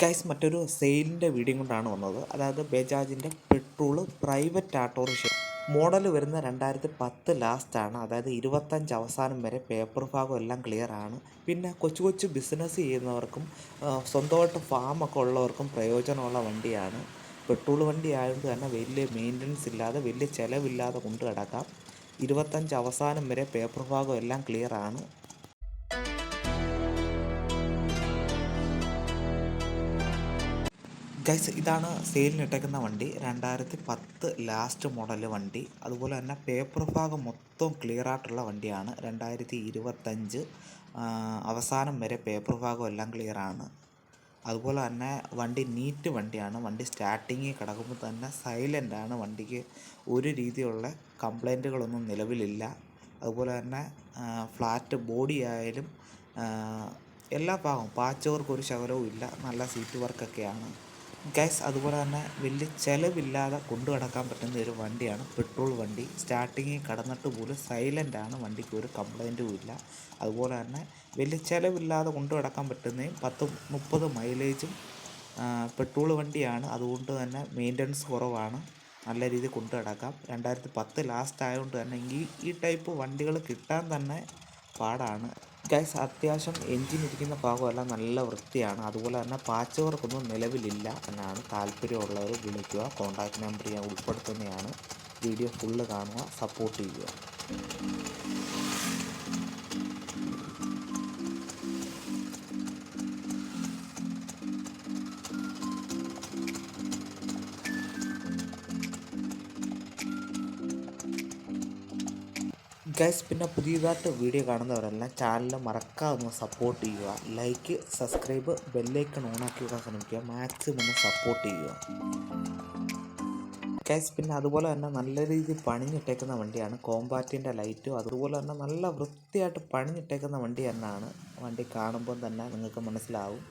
Guys മറ്റൊരു സെയിലിൻ്റെ video കൊണ്ടാണ് വന്നത്. അതായത് ബജാജിൻ്റെ പെട്രോള് പ്രൈവറ്റ് ഓട്ടോറിക്ഷ മോഡൽ വരുന്ന 2010 ലാസ്റ്റാണ്. അതായത് 25 അവസാനം വരെ പേപ്പർ ഭാഗം എല്ലാം ക്ലിയർ ആണ്. പിന്നെ കൊച്ചു കൊച്ചു ബിസിനസ് ചെയ്യുന്നവർക്കും സ്വന്തമായിട്ട് ഫാമൊക്കെ ഉള്ളവർക്കും പ്രയോജനമുള്ള വണ്ടിയാണ്. പെട്രോൾ വണ്ടി ആയതുകൊണ്ട് തന്നെ വലിയ മെയിൻ്റനൻസ് ഇല്ലാതെ വലിയ ചിലവില്ലാതെ കൊണ്ടു കിടക്കാം. 25 അവസാനം വരെ പേപ്പർ ഭാഗം എല്ലാം ക്ലിയർ ആണ്. ഗൈസ് ഇതാണ് സെയിലിനിട്ടേക്കുന്ന വണ്ടി. 2010 ലാസ്റ്റ് മോഡൽ വണ്ടി. അതുപോലെ തന്നെ പേപ്പർ ഭാഗം മൊത്തം ക്ലിയർ ആയിട്ടുള്ള വണ്ടിയാണ്. 2025 അവസാനം വരെ പേപ്പർ ഭാഗം എല്ലാം ക്ലിയർ ആണ്. അതുപോലെ തന്നെ വണ്ടി നീറ്റ് വണ്ടിയാണ്. വണ്ടി സ്റ്റാർട്ടിങ്ങിൽ കിടക്കുമ്പോൾ തന്നെ സൈലൻ്റ് ആണ്. വണ്ടിക്ക് ഒരു രീതിയിലുള്ള കംപ്ലൈൻറ്റുകളൊന്നും നിലവിലില്ല. അതുപോലെ തന്നെ ഫ്ലാറ്റ് ബോഡി ആയാലും എല്ലാ ഭാഗവും പാച്ച് വർക്ക് ഒരു ശകലവും ഇല്ല. നല്ല സീറ്റ് വർക്കൊക്കെയാണ് ഗൈസ്. അതുപോലെ തന്നെ വലിയ ചിലവില്ലാതെ കൊണ്ടു കിടക്കാൻ പറ്റുന്ന ഒരു വണ്ടിയാണ് പെട്രോൾ വണ്ടി. സ്റ്റാർട്ടിങ്ങിൽ കടന്നിട്ട് പോലും സൈലൻ്റ് ആണ്. വണ്ടിക്ക് ഒരു കംപ്ലൈൻറ്റും ഇല്ല. അതുപോലെ തന്നെ വലിയ ചിലവില്ലാതെ കൊണ്ടു കിടക്കാൻ പറ്റുന്നതും 10-30 മൈലേജും പെട്രോൾ വണ്ടിയാണ്. അതുകൊണ്ട് തന്നെ മെയിൻ്റനൻസ് കുറവാണ്. നല്ല രീതിയിൽ കൊണ്ടു കിടക്കാം. 2010 ലാസ്റ്റ് ആയതുകൊണ്ട് തന്നെ ഈ ടൈപ്പ് വണ്ടികൾ കിട്ടാൻ തന്നെ പാടാണ് ഗൈസ്. അത്യാവശ്യം എൻജിൻ ഇരിക്കുന്ന ഭാഗമെല്ലാം നല്ല വൃത്തിയാണ്. അതുപോലെ തന്നെ പാച്ച് വർക്കൊന്നും നിലവിലില്ല എന്നാണ്. താല്പര്യമുള്ളവർ വിളിക്കുക. കോൺടാക്റ്റ് നമ്പർ ഞാൻ ഉൾപ്പെടുത്തുന്നതാണ്. വീഡിയോ ഫുള്ള് കാണുക, സപ്പോർട്ട് ചെയ്യുക. ഗൈസ് പിന്നെ പുതിയതായിട്ട് വീഡിയോ കാണുന്നവരെല്ലാം ചാനൽ മറക്കാതെ ഒന്ന് സപ്പോർട്ട് ചെയ്യുക. ലൈക്ക്, സബ്സ്ക്രൈബ്, ബെല്ലൈക്കൺ ഓണാക്കി വെക്കാൻ ശ്രമിക്കുക. മാക്സിമം ഒന്ന് സപ്പോർട്ട് ചെയ്യുക ഗൈസ്. പിന്നെ അതുപോലെ തന്നെ നല്ല രീതിയിൽ പണിഞ്ഞിട്ടേക്കുന്ന വണ്ടിയാണ്. കോമ്പാറ്റിൻ്റെ ലൈറ്റും അതുപോലെ തന്നെ നല്ല വൃത്തിയായിട്ട് പണിഞ്ഞിട്ടേക്കുന്ന വണ്ടി തന്നെയാണ്. വണ്ടി കാണുമ്പോൾ തന്നെ നിങ്ങൾക്ക് മനസ്സിലാവും.